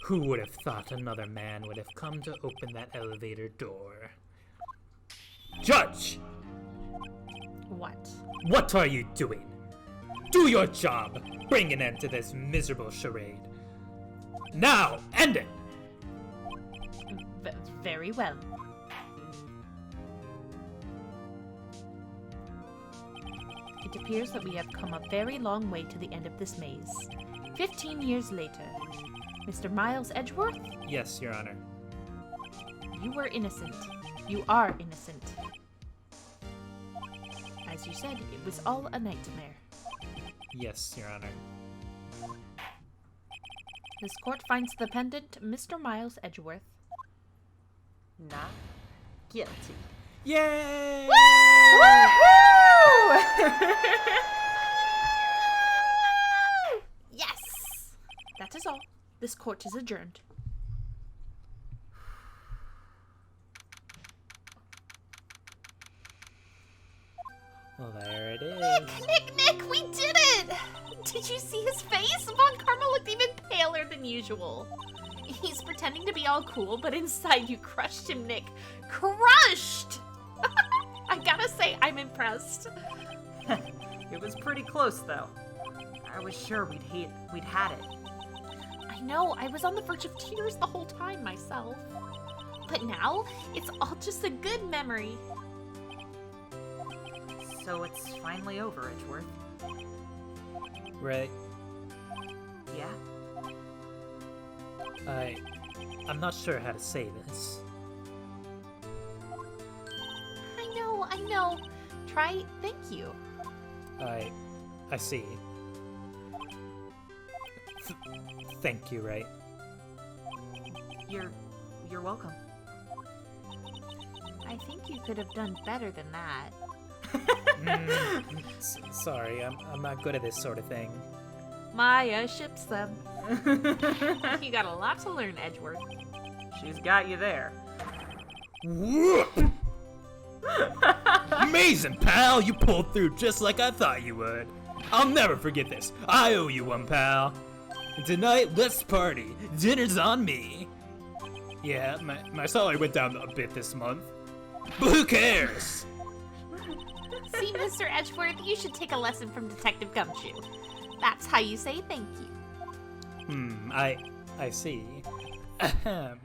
C: Who would have thought another man would have come to open that elevator door? Judge!
A: What?
C: What are you doing? Do your job! Bring an end to this miserable charade. Now, end it!
A: Very well. It appears that we have come a very long way to the end of this maze. 15 years later. Mr. Miles Edgeworth?
C: Yes, Your Honor.
A: You were innocent. You are innocent. As you said, it was all a nightmare.
C: Yes, Your Honor.
A: This court finds the defendant, Mr. Miles Edgeworth.
B: Not guilty.
C: Yay!
A: Yes! That is all. This court is adjourned.
C: Well, there it is.
A: Nick, we did it! Did you see his face? Von Karma looked even paler than usual. He's pretending to be all cool, but inside you crushed him, Nick. Crushed! I gotta say, I'm impressed.
B: It was pretty close, though. I was sure we'd had it.
A: I know, I was on the verge of tears the whole time myself. But now, it's all just a good memory.
B: So it's finally over, Edgeworth.
C: Right.
B: Yeah?
C: I'm not sure how to say this.
A: I know. Try thank you.
C: I see. Thank you, right?
B: You're welcome.
A: I think you could have done better than that.
C: Sorry, I'm not good at this sort of thing.
A: Maya ships them. You got a lot to learn, Edgeworth.
B: She's got you there.
E: Whoop! Amazing, pal! You pulled through just like I thought you would. I'll never forget this. I owe you one, pal. And tonight, let's party. Dinner's on me. Yeah, my salary went down a bit this month. But who cares?
A: See, Mr. Edgeworth, you should take a lesson from Detective Gumshoe. That's how you say thank you.
C: I see. Ahem.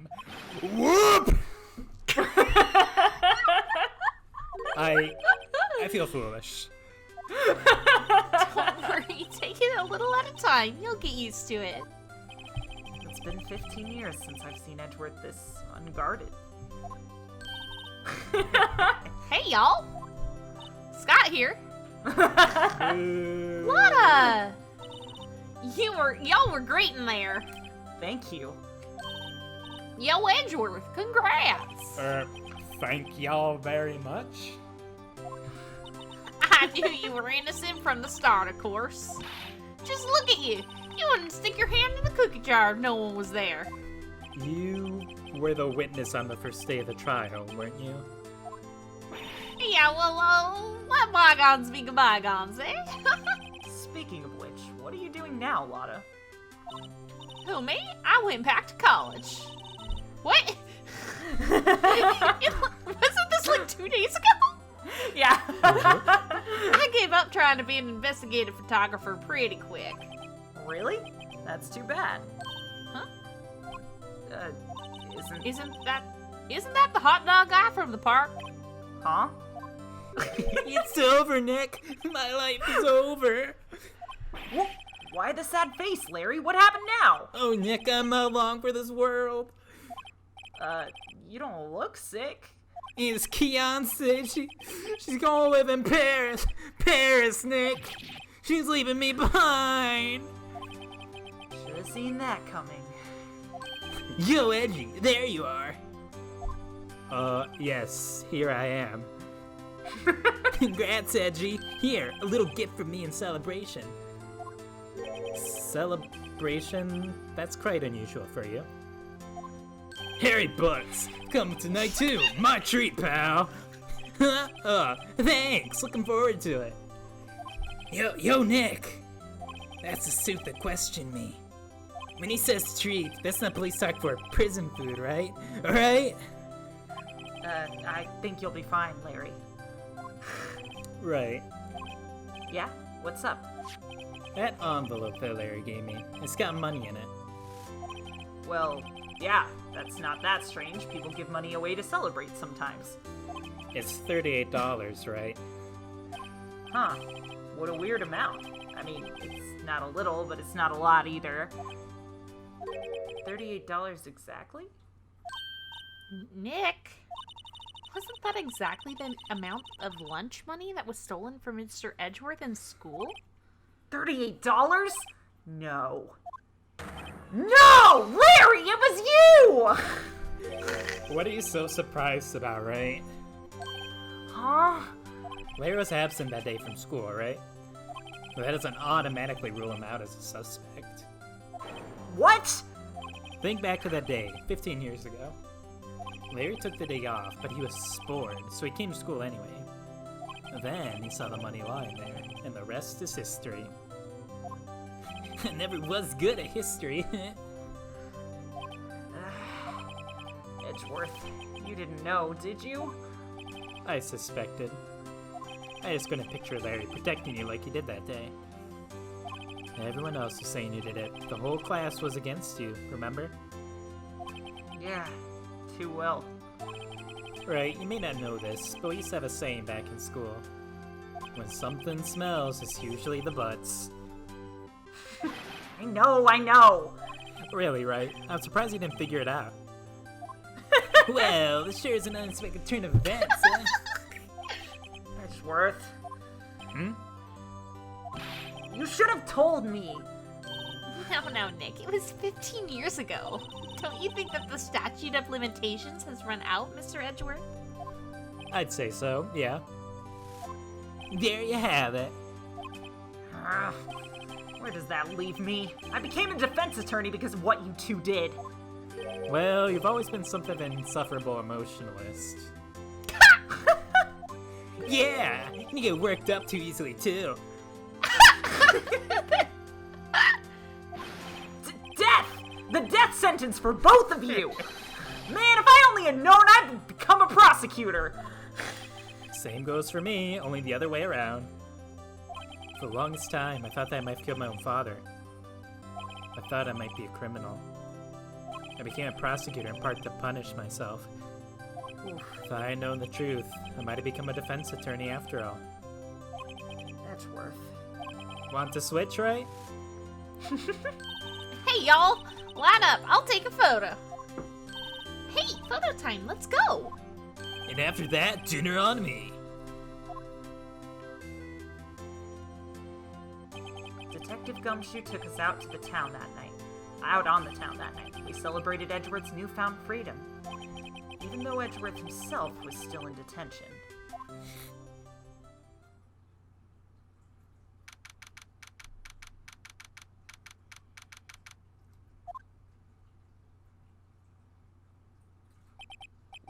E: Whoop!
C: I feel foolish.
A: Don't worry, take it a little at a time. You'll get used to it.
B: It's been 15 years since I've seen Edgeworth this unguarded.
A: Hey, y'all. Scott here. Lotta! Y'all were great in there.
B: Thank you.
A: Yo, Edgeworth, congrats.
C: Thank y'all very much.
A: I knew you were innocent from the start, of course. Just look at you. You wouldn't stick your hand in the cookie jar if no one was there.
C: You were the witness on the first day of the trial, weren't you?
A: Yeah, well, let bygones be bygones, eh?
B: Speaking of which, what are you doing now, Lotta?
A: Who, me? I went back to college. What? Wasn't this like 2 days ago?
B: Yeah.
A: I gave up trying to be an investigative photographer pretty quick.
B: Really? That's too bad.
A: Huh?
B: Isn't...
A: Isn't that the hot dog guy from the park?
B: Huh?
C: It's over, Nick. My life is over.
B: Why the sad face, Larry? What happened now?
C: Oh, Nick, I'm not long for this world.
B: You don't look sick.
C: It's Keonce. She's gonna live in Paris. Paris, Nick. She's leaving me behind.
B: Should have seen that coming.
C: Yo, Edgy, there you are. Yes, here I am. Congrats, Edgy. Here, a little gift from me in celebration. Celebration? That's quite unusual for you. Harry Butts, coming tonight too. My treat, pal. Thanks. Looking forward to it. Yo, Nick. That's the suit that questioned me. When he says treat, that's not police talk for prison food, right? Alright?
B: I think you'll be fine, Larry.
C: Right.
B: Yeah? What's up?
C: That envelope that Larry gave me, it's got money in it.
B: Well, yeah, that's not that strange. People give money away to celebrate sometimes.
C: It's $38, right?
B: Huh. What a weird amount. I mean, it's not a little, but it's not a lot either. $38 exactly?
A: Nick, wasn't that exactly the amount of lunch money that was stolen from Mr. Edgeworth in school?
B: $38? No. No! Larry, it was you!
C: What are you so surprised about, right?
B: Huh?
C: Larry was absent that day from school, right? But that doesn't automatically rule him out as a suspect.
B: What?
C: Think back to that day, 15 years ago. Larry took the day off, but he was bored, so he came to school anyway. Then he saw the money lying there, and the rest is history. I never was good at history.
B: Edgeworth, you didn't know, did you?
C: I suspected. I just couldn't picture Larry protecting you like he did that day. Everyone else was saying you did it. The whole class was against you, remember?
B: Yeah, too well.
C: Right, you may not know this, but we used to have a saying back in school. When something smells, it's usually the butts.
B: I know!
C: Really, right? I'm surprised you didn't figure it out. Well, this sure is an unexpected turn of events, huh?
B: Edgeworth.
C: Hmm?
B: You should have told me.
A: No, Nick, it was 15 years ago. Don't you think that the statute of limitations has run out, Mr. Edgeworth?
C: I'd say so, yeah. There you have it.
B: Where does that leave me? I became a defense attorney because of what you two did.
C: Well, you've always been something of an insufferable emotionalist. Yeah, you get worked up too easily, too.
B: Death! The death sentence for both of you! Man, if I only had known, I'd become a prosecutor!
C: Same goes for me, only the other way around. For the longest time, I thought that I might have killed my own father. I thought I might be a criminal. I became a prosecutor in part to punish myself. If I had known the truth, I might have become a defense attorney after all.
B: Edgeworth.
C: Want to switch, right?
A: Hey, y'all! Line up, I'll take a photo. Hey, photo time, let's go!
C: And after that, dinner on me.
B: Detective Gumshoe took us out to the town that night. Out on the town that night. We celebrated Edgeworth's newfound freedom. Even though Edgeworth himself was still in detention.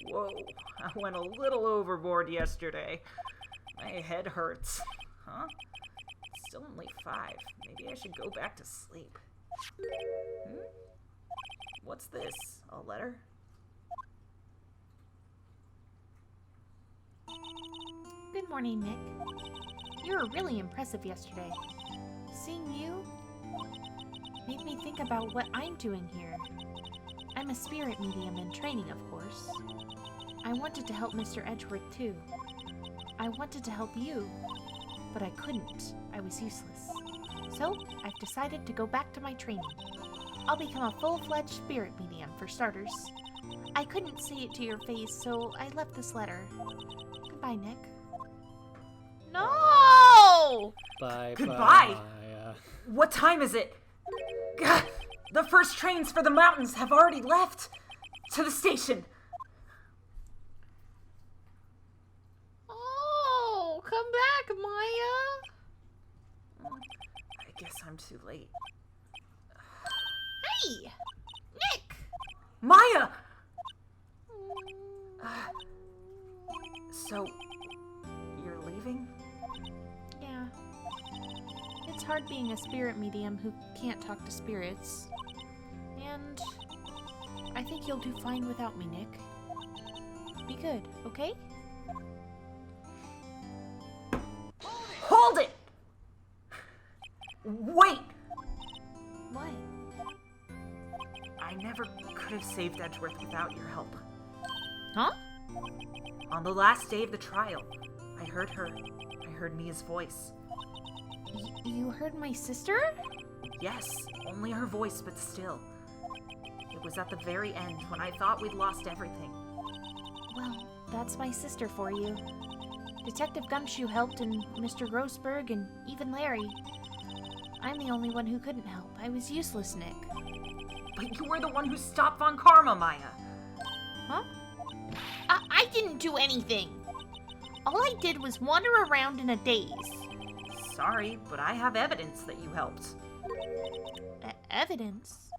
B: Whoa, I went a little overboard yesterday. My head hurts. Huh? It's still only 5. Maybe I should go back to sleep. What's this? A letter?
A: Good morning, Nick. You were really impressive yesterday. Seeing you made me think about what I'm doing here. I'm a spirit medium in training, of course. I wanted to help Mr. Edgeworth, too. I wanted to help you, but I couldn't. I was useless. So, I've decided to go back to my training. I'll become a full-fledged spirit medium, for starters. I couldn't say it to your face, so I left this letter. Goodbye, Nick. No!
C: Bye.
B: Goodbye. What time is it? Gah, the first trains for the mountains have already left. To the station.
A: Oh, come back, Maya.
B: I guess I'm too late.
A: Hey, Nick.
B: Maya! So, you're leaving?
A: Yeah. It's hard being a spirit medium who can't talk to spirits. And I think you'll do fine without me, Nick. Be good, okay?
B: Hold it! Wait!
A: What?
B: I never could have saved Edgeworth without your help.
A: Huh?
B: On the last day of the trial, I heard her. I heard Mia's voice.
A: You heard my sister?
B: Yes, only her voice, but still. It was at the very end when I thought we'd lost everything.
A: Well, that's my sister for you. Detective Gumshoe helped, and Mr. Grossberg, and even Larry. I'm the only one who couldn't help. I was useless, Nick.
B: But you were the one who stopped Von Karma, Maya.
A: Huh? I didn't do anything. All I did was wander around in a daze.
B: Sorry, but I have evidence that you helped.
A: Evidence?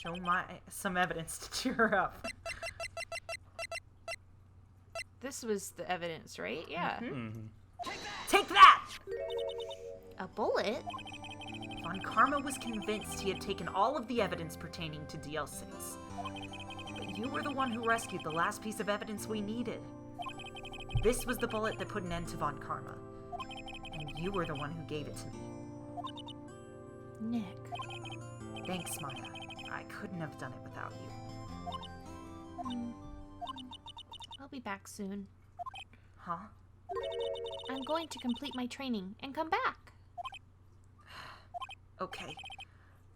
B: Show some evidence to cheer her up.
A: This was the evidence, right? Yeah.
B: Take that!
A: A bullet?
B: Von Karma was convinced he had taken all of the evidence pertaining to DL6. But you were the one who rescued the last piece of evidence we needed. This was the bullet that put an end to Von Karma. And you were the one who gave it to me.
A: Nick.
B: Thanks, Maya. I couldn't have done it without you.
A: I'll be back soon.
B: Huh?
A: I'm going to complete my training and come back.
B: Okay.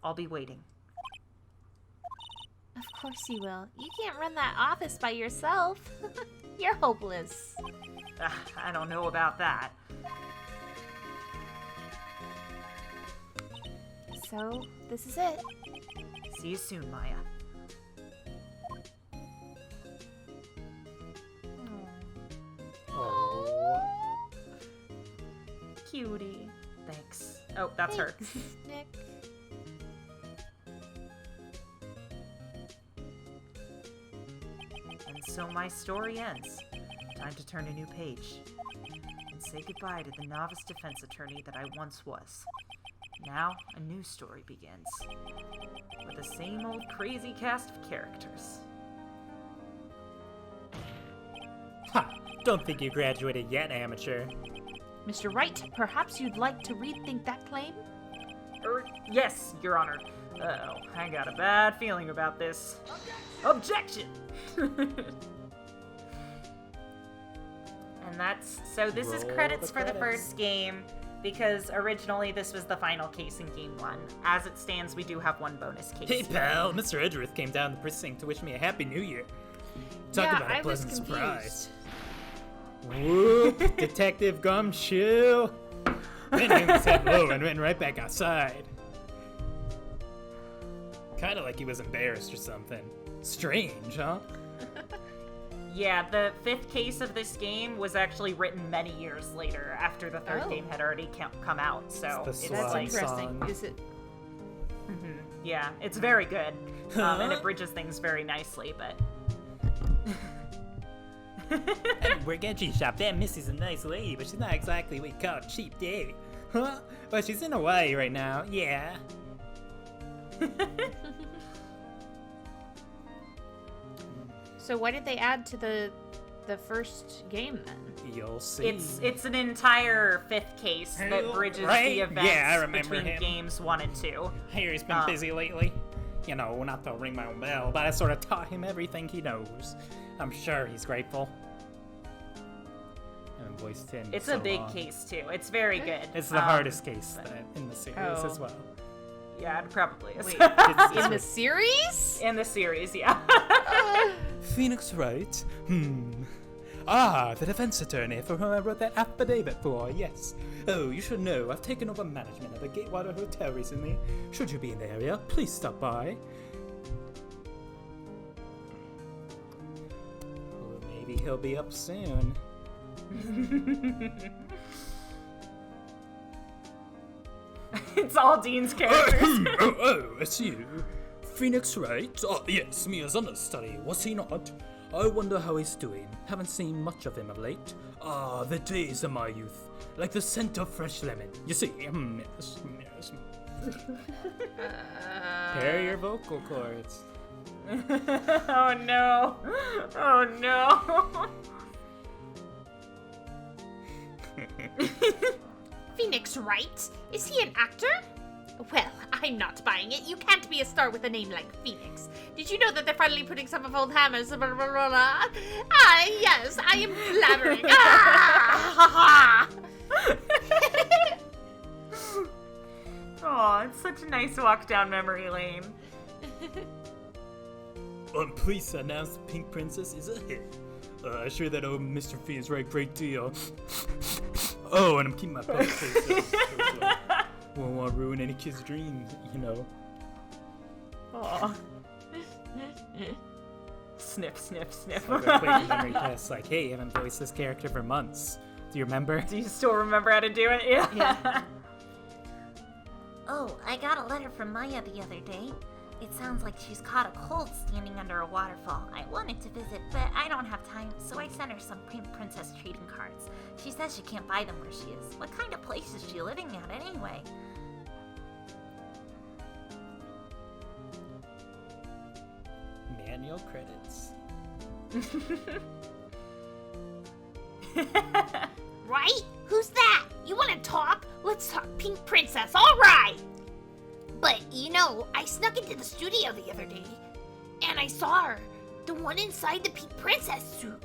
B: I'll be waiting.
A: Of course you will. You can't run that office by yourself. You're hopeless.
B: I don't know about that.
A: So, this is it.
B: See you soon, Maya.
C: Oh.
B: Cutie. Thanks. Oh, that's her.
A: Thanks, Nick.
B: And so my story ends. Time to turn a new page. And say goodbye to the novice defense attorney that I once was. Now, a new story begins. With the same old crazy cast of characters.
C: Ha! Don't think you graduated yet, amateur.
A: Mr. Wright, perhaps you'd like to rethink that claim?
B: Yes, Your Honor. Uh-oh, I got a bad feeling about this. Objection! And so this is
C: Roll
B: credits
C: the
B: for the
C: credits.
B: first game, because originally this was the final case in Game 1. As it stands, we do have one bonus case.
C: Hey pal, Mr. Edgeworth came down the precinct to wish me a happy new year. Talk
A: Yeah,
C: about a
A: I was
C: pleasant surprise.
A: confused.
C: Whoop, Detective Gumshoe. Then he said hello and went right back outside. Kinda like he was embarrassed or something. Strange, huh?
B: Yeah, the 5th case of this game was actually written many years later, after the 3rd
A: Oh.
B: game had already come out, so
C: It's the
B: it's
A: That's
C: Swan
B: like...
A: interesting.
C: song.
A: Is it?
B: Yeah, it's very good, and
C: Huh?
B: it bridges things very nicely, but...
C: We're Genji shop. That Missy's a nice lady, but she's not exactly what you call a cheap date. Huh? But she's in Hawaii right now. Yeah.
A: So what did they add to the first game then?
C: You'll see.
B: It's an entire 5th case that bridges
C: Right?
B: the events
C: Yeah, I remember
B: between
C: him.
B: games 1 and 2.
C: Harry's been busy lately. You know, not to ring my own bell, but I sort of taught him everything he knows. I'm sure he's grateful. And voice 10.
B: It's
C: so
B: a big
C: long.
B: case too. It's very good.
C: It's the hardest case in the series
A: Oh.
C: as well.
B: Yeah, it probably is.
A: Wait,
C: It's
A: in the series?
B: In the series, yeah.
C: Phoenix Wright? Ah, the defense attorney for whom I wrote that affidavit for, yes. Oh, you should know, I've taken over management of the Gatewater Hotel recently. Should you be in the area, please stop by. Or maybe he'll be up soon.
B: It's all Dean's characters.
E: It's you. Phoenix Wright? Oh, yes, me as understudy, was he not? I wonder how he's doing. Haven't seen much of him of late. Ah, the days of my youth. Like the scent of fresh lemon. You see, yes.
C: Pair your vocal cords.
B: Oh no. Oh no.
A: Phoenix Wright? Is he an actor? Well, I'm not buying it. You can't be a star with a name like Phoenix. Did you know that they're finally putting some of Old Hammer's... Ah, yes, I am blabbering. Ah!
B: Oh, it's such a nice walk down memory lane.
E: I'm pleased to announce the Pink Princess is a hit. I sure that old Mr. Phoenix Wright great deal. Oh, and I'm keeping my post face up. Well, want to ruin any kid's dream, you know.
B: Aw. Sniff, sniff, sniff.
C: So real quick memory test, like, hey, I haven't voiced this character for months. Do you remember?
B: Do you still remember how to do it? Yeah.
F: Oh, I got a letter from Maya the other day. It sounds like she's caught a cold standing under a waterfall. I wanted to visit, but I don't have time, so I sent her some princess trading cards. She says she can't buy them where she is. What kind of place is she living at anyway?
C: Manual credits.
A: Right? Who's that? You want to talk? Let's talk Pink Princess, all right! But, you know, I snuck into the studio the other day, and I saw her. The one inside the Pink Princess suit.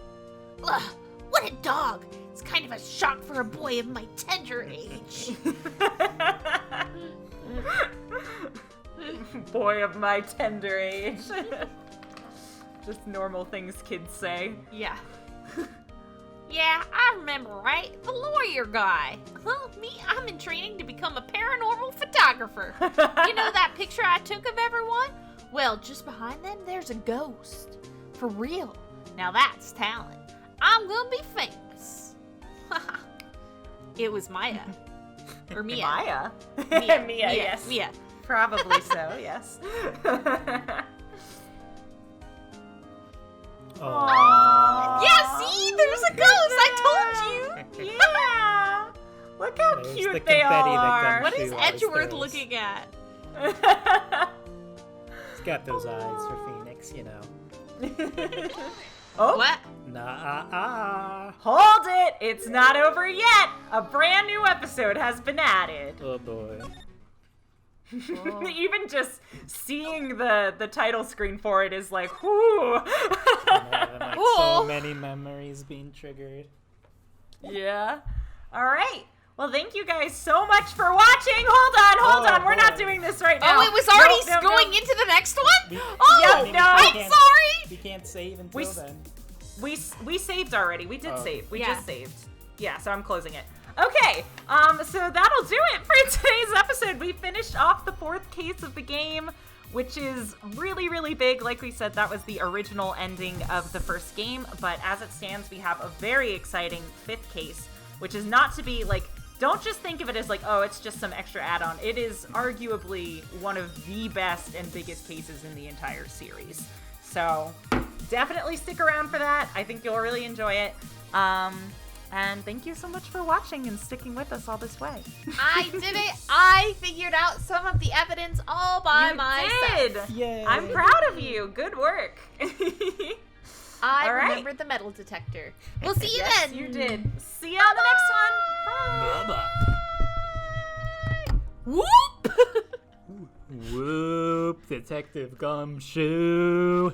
A: Ugh, what a dog. It's kind of a shock for a boy of my tender age.
B: Boy of my tender age. Just normal things kids say.
A: Yeah. Yeah, I remember, right? The lawyer guy. Well, I'm in training to become a paranormal photographer. You know that picture I took of everyone? Well, just behind them, there's a ghost. For real. Now that's talent. I'm gonna be famous. It was Maya. Or Mia.
B: Maya?
A: Mia,
B: Mia, yes.
A: Mia.
B: Probably so, yes.
C: Oh.
A: Yeah, see? There's a ghost! I told you!
B: Yeah! Look how
C: There's
B: cute
C: the
B: they
C: confetti that
B: are!
C: comes
A: What is
C: She always
A: Edgeworth
C: throws.
A: looking at?
C: He's got those eyes for Phoenix, you know.
B: Oh,
A: What?
C: Nah,
B: hold it! It's not over yet! A brand new episode has been added.
C: Oh boy.
B: Even just seeing the title screen for it is like, whoo!
C: Having, like,
A: Cool.
C: so many memories being triggered.
B: Yeah. All right. Well, thank you guys so much for watching. Hold on. We're not
C: boy.
B: doing this right now.
A: Oh, it was already
B: No.
A: going into the next one?
C: We-
A: Oh,
B: Yep, no.
A: I'm
C: can't-
A: sorry!
C: We can't save until
B: We
C: then.
B: We saved already. We did
C: Oh.
B: save. We
A: Yeah.
B: just saved. Yeah, so I'm closing it. Okay, so that'll do it for today's episode. We finished off the 4th case of the game, which is really, really big. Like we said, that was the original ending of the first game, but as it stands, we have a very exciting 5th case, which is not to be, like, don't just think of it as like, oh, it's just some extra add-on. It is arguably one of the best and biggest cases in the entire series. So definitely stick around for that. I think you'll really enjoy it. And thank you so much for watching and sticking with us all this way.
A: I did it. I figured out some of the evidence all by myself.
B: Did.
C: Yay.
B: I'm proud of you. Good work.
A: I
B: All right.
A: remembered the metal detector. We'll see you
B: Yes,
A: then.
B: you did. See you on the next one. Bye.
A: Whoop!
C: Whoop, Detective Gumshoe.